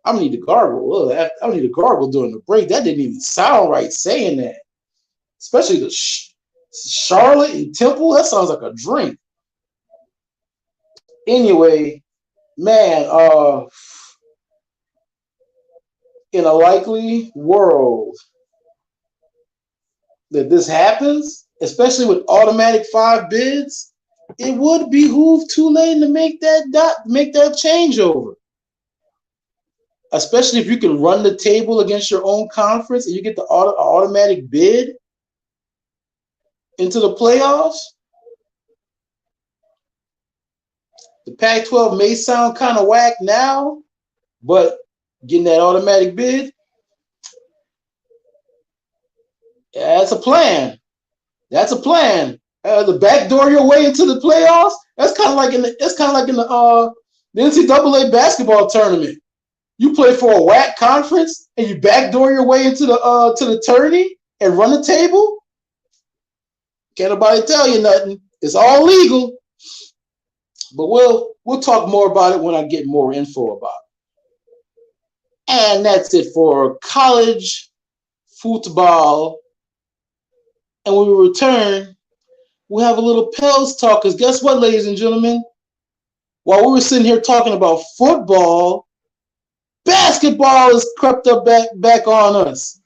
I need to gargle. I need to gargle during the break. That didn't even sound right saying that. Especially the Charlotte and Temple. That sounds like a drink. Anyway, man, in a likely world that this happens, especially with automatic 5 bids, it would behoove Tulane to make that changeover. Especially if you can run the table against your own conference and you get the automatic bid into the playoffs. The Pac-12 may sound kind of whack now, but getting that automatic bid, that's a plan. That's a plan. The backdoor your way into the playoffs. That's kind of like in the NCAA basketball tournament. You play for a whack conference and you backdoor your way into the tourney and run the table. Can't nobody tell you nothing. It's all legal. But we'll talk more about it when I get more info about it. And that's it for college football. And when we return, we'll have a little Pels talk. Because guess what, ladies and gentlemen? While we were sitting here talking about football, basketball has crept up back on us.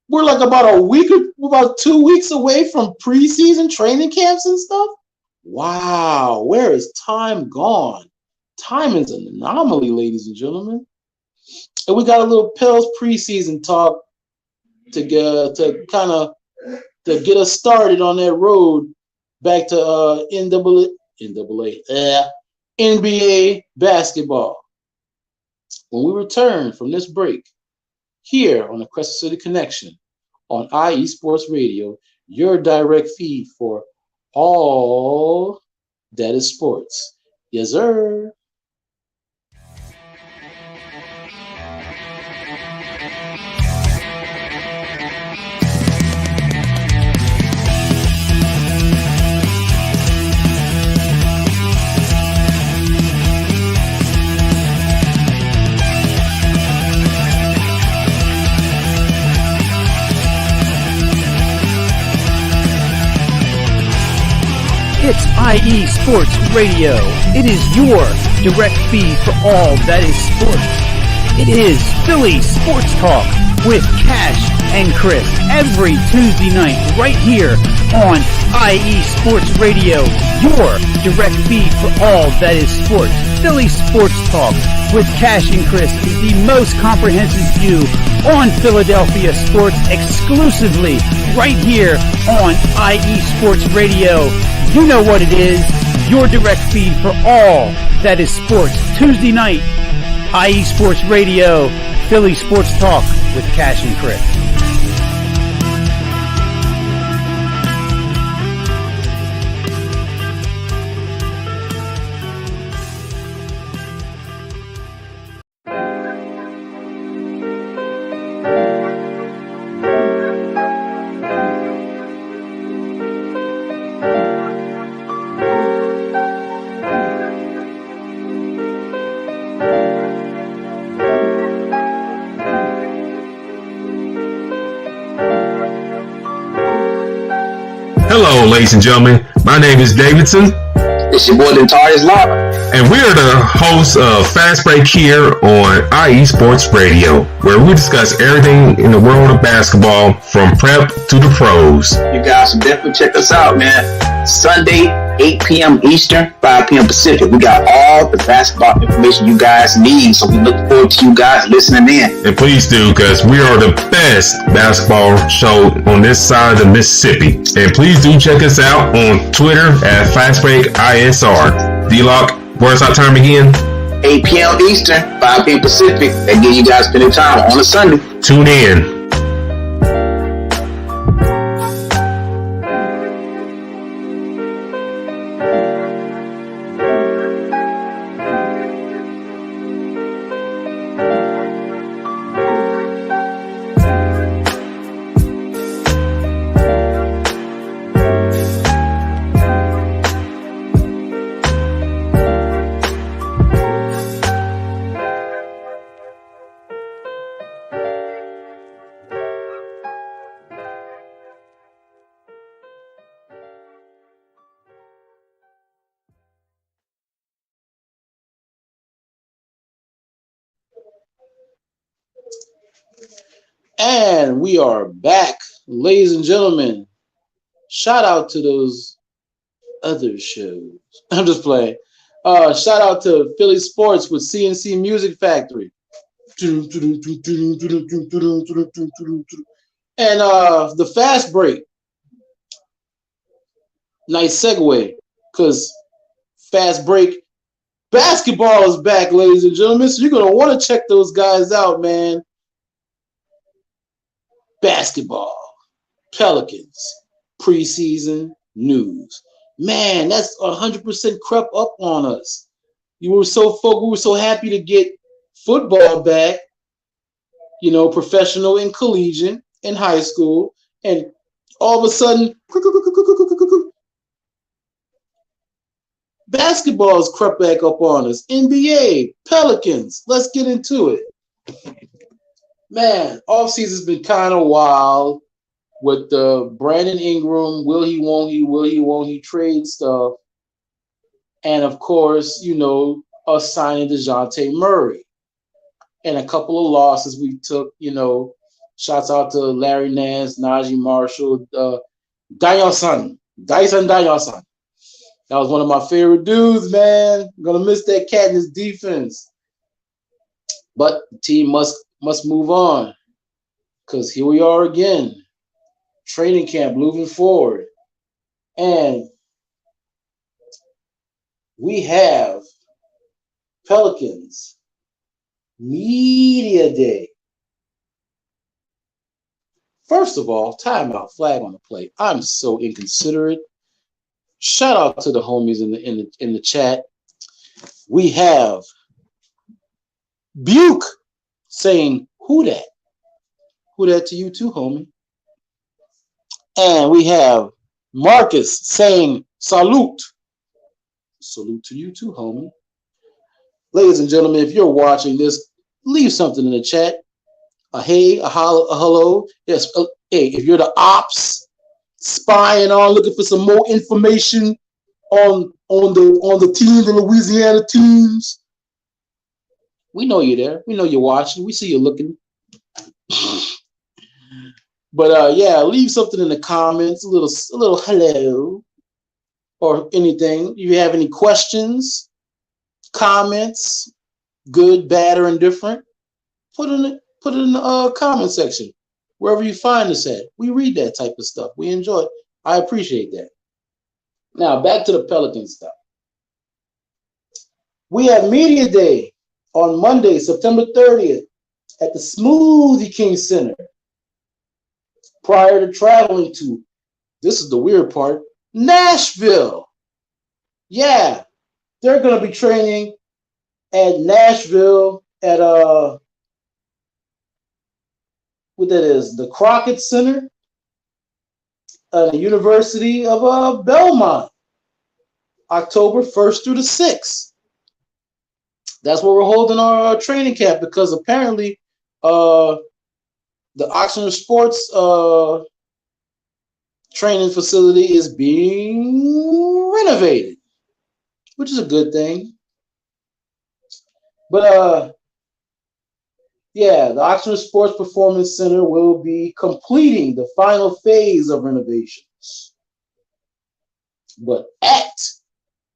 We're like about 2 weeks away from preseason training camps and stuff. Wow, where is time gone? Time is an anomaly, ladies and gentlemen. And we got a little Pels preseason talk to get us started on that road back to NBA basketball. When we return from this break, here on the Crescent City Connection on IE Sports Radio, your direct feed for all that is sports. Yes, sir. It's IE Sports Radio. It is your direct feed for all that is sports. It is Philly Sports Talk with Cash and Chris every Tuesday night right here on IE Sports Radio, your direct feed for all that is sports. Philly Sports Talk with Cash and Chris is the most comprehensive view on Philadelphia sports exclusively right here on IE Sports Radio. You know what it is, your direct feed for all that is sports. Tuesday night, IE Sports Radio, Philly Sports Talk with Cash and Chris. Hello, ladies and gentlemen. My name is Davidson. It's your boy, Dentarius Law. And we are the hosts of Fast Break here on IE Sports Radio, where we discuss everything in the world of basketball from prep to the pros. You guys should definitely check us out, man. Sunday, 8 p.m. Eastern, 5 p.m. Pacific. We got all the basketball information you guys need, so we look forward to you guys listening in. And please do, because we are the best basketball show on this side of the Mississippi. And please do check us out on Twitter at FastBreakISR. D-Lock, where's our time again? 8 p.m. Eastern, 5 p.m. Pacific. That give you guys plenty of time on a Sunday. Tune in. And we are back, ladies and gentlemen. Shout out to those other shows. I'm just playing. Shout out to Philly Sports with CNC Music Factory. And the Fast Break. Nice segue, because Fast Break basketball is back, ladies and gentlemen. So you're going to want to check those guys out, man. Basketball, Pelicans, preseason news. Man, that's 100% crept up on us. We were so happy to get football back, you know, professional and collegiate in high school, and all of a sudden, basketball's crept back up on us. NBA, Pelicans, let's get into it. Man, offseason's been kind of wild with the Brandon Ingram, will he, won't he trade stuff. And, of course, you know, us signing DeJounte Murray. And a couple of losses we took, you know, shouts out to Larry Nance, Najee Marshall, Dyson Danielson. That was one of my favorite dudes, man. I'm going to miss that cat in his defense. But the team must move on, because here we are again, training camp moving forward, and we have Pelicans Media Day. First of all, timeout, flag on the play. I'm so inconsiderate. Shout out to the homies in the chat. We have Buke saying, who that? Who that to you too, homie? And we have Marcus saying, salute. Salute to you too, homie. Ladies and gentlemen, if you're watching this, leave something in the chat. A hey, a holla, a hello. Yes, hey, if you're the ops spying on, looking for some more information on the teams, the Louisiana teams, we know you're there. We know you're watching. We see you looking. But yeah, leave something in the comments, a little hello or anything. If you have any questions, comments, good, bad, or indifferent, put it in the comment section. Wherever you find us at. We read that type of stuff. We enjoy it. I appreciate that. Now, back to the Pelican stuff. We have Media Day on Monday, September 30th, at the Smoothie King Center, prior to traveling to, this is the weird part, Nashville. Yeah, they're going to be training at Nashville at what that is, the Crockett Center, the University of Belmont, October 1st through the 6th. That's where we're holding our training camp, because apparently the Oxford Sports training facility is being renovated, which is a good thing. But yeah, the Oxford Sports Performance Center will be completing the final phase of renovations. But at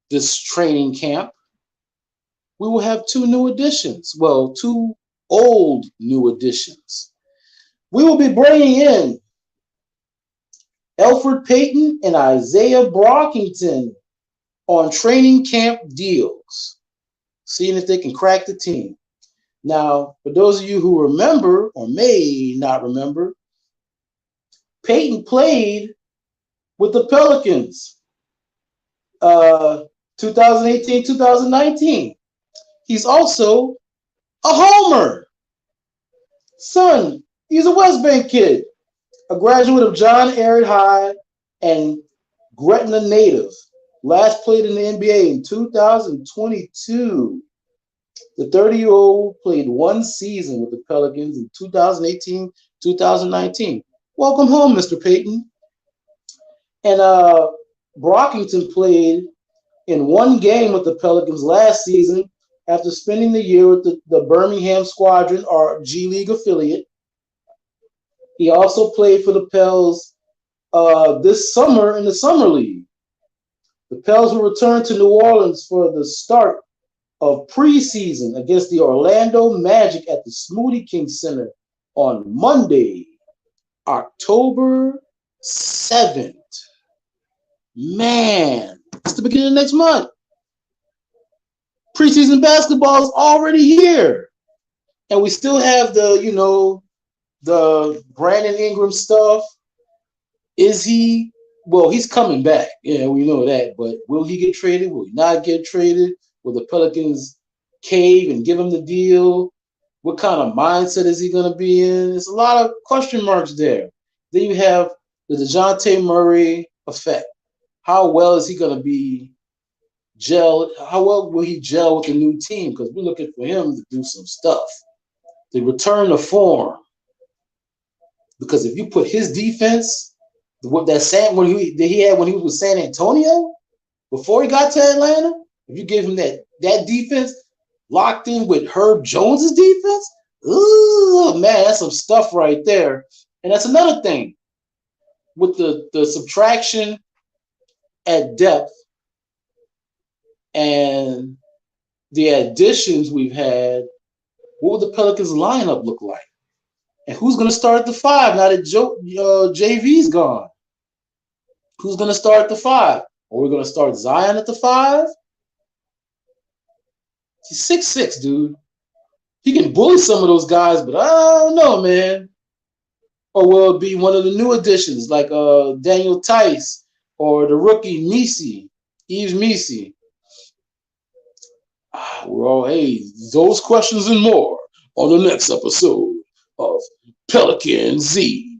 this training camp, we will have two new additions. Well, two old new additions. We will be bringing in Elfrid Payton and Isaiah Brockington on training camp deals, seeing if they can crack the team. Now, for those of you who remember or may not remember, Payton played with the Pelicans 2018, 2019. He's also a homer. Son, he's a West Bank kid, a graduate of John Ehret High and Gretna native. Last played in the NBA in 2022. The 30-year-old played one season with the Pelicans in 2018, 2019. Welcome home, Mr. Payton. And Brockington played in one game with the Pelicans last season after spending the year with the Birmingham Squadron, our G League affiliate. He also played for the Pels this summer in the Summer League. The Pels will return to New Orleans for the start of preseason against the Orlando Magic at the Smoothie King Center on Monday, October 7th. Man, it's the beginning of next month. Preseason basketball is already here. And we still have the Brandon Ingram stuff. Is he? Well, he's coming back. Yeah, we know that. But will he get traded? Will he not get traded? Will the Pelicans cave and give him the deal? What kind of mindset is he going to be in? There's a lot of question marks there. Then you have the DeJounte Murray effect. How well is he going to be gel? How well will he gel with the new team? Because we're looking for him to do some stuff, to return to form. Because if you put his defense, what he had when he was with San Antonio before he got to Atlanta, if you give him that defense locked in with Herb Jones's defense, ooh, man, that's some stuff right there. And that's another thing with the subtraction at depth and the additions we've had. What would the Pelicans lineup look like? And who's going to start the five now that JV's gone? Who's going to start the five? Are we going to start Zion at the five? He's 6'6", dude. He can bully some of those guys, but I don't know, man. Or will it be one of the new additions like Daniel Tice or the rookie Yves Missi? Those questions and more on the next episode of Pelican Z.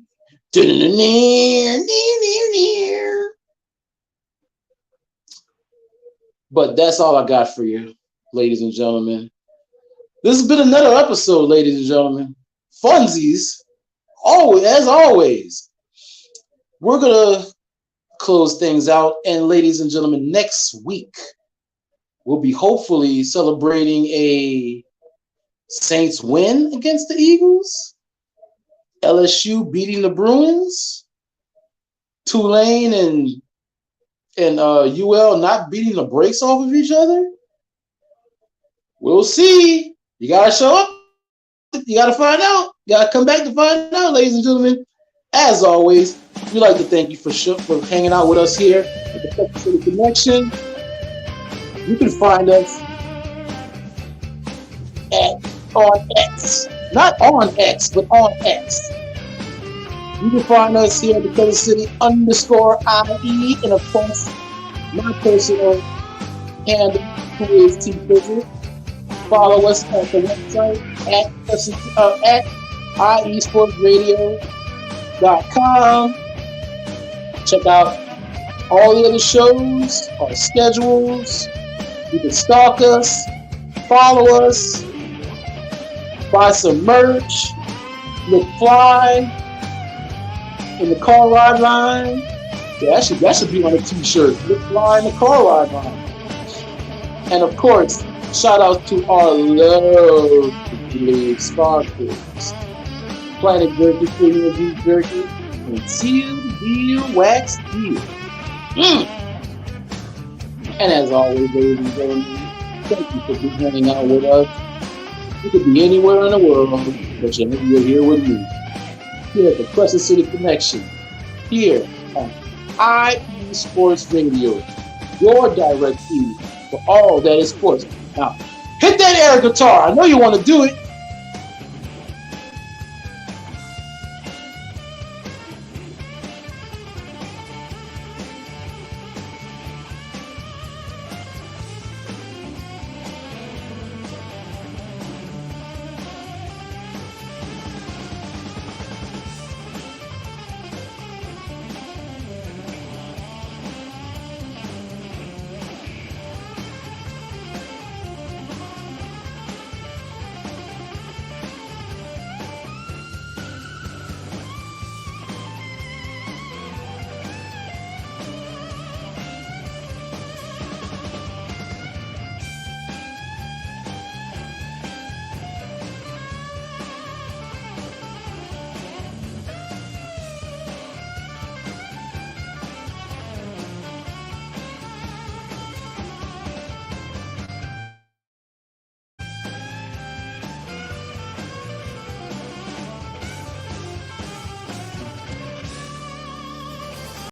But that's all I got for you, ladies and gentlemen. This has been another episode, ladies and gentlemen. Funsies, as always. We're going to close things out. And ladies and gentlemen, next week, we'll be hopefully celebrating a Saints win against the Eagles, LSU beating the Bruins, Tulane and UL not beating the brakes off of each other. We'll see. You got to show up. You got to find out. You got to come back to find out, ladies and gentlemen. As always, we'd like to thank you for hanging out with us here at the Crescent City Connection. You can find us on X. Not on X, but on X. You can find us here at the Crescent City _IE, and of course, my personal handle, who is T Fizzle. Follow us at the website at iesportsradio.com. Check out all the other shows, our schedules. You can stalk us, follow us, buy some merch, look fly in the car ride line. Yeah, that should be on a t-shirt. Look fly in the car ride line. And of course, shout out to our lovely sponsors. Planet Jerky, Premium Beef Jerky, and Sealed Deal Wax Deal. And as always, ladies and gentlemen, thank you for hanging out with us. You could be anywhere in the world, but you're here with me. Here at the Crescent City Connection, here on IE Sports Radio, your direct feed for all that is sports. Now, hit that air guitar. I know you want to do it.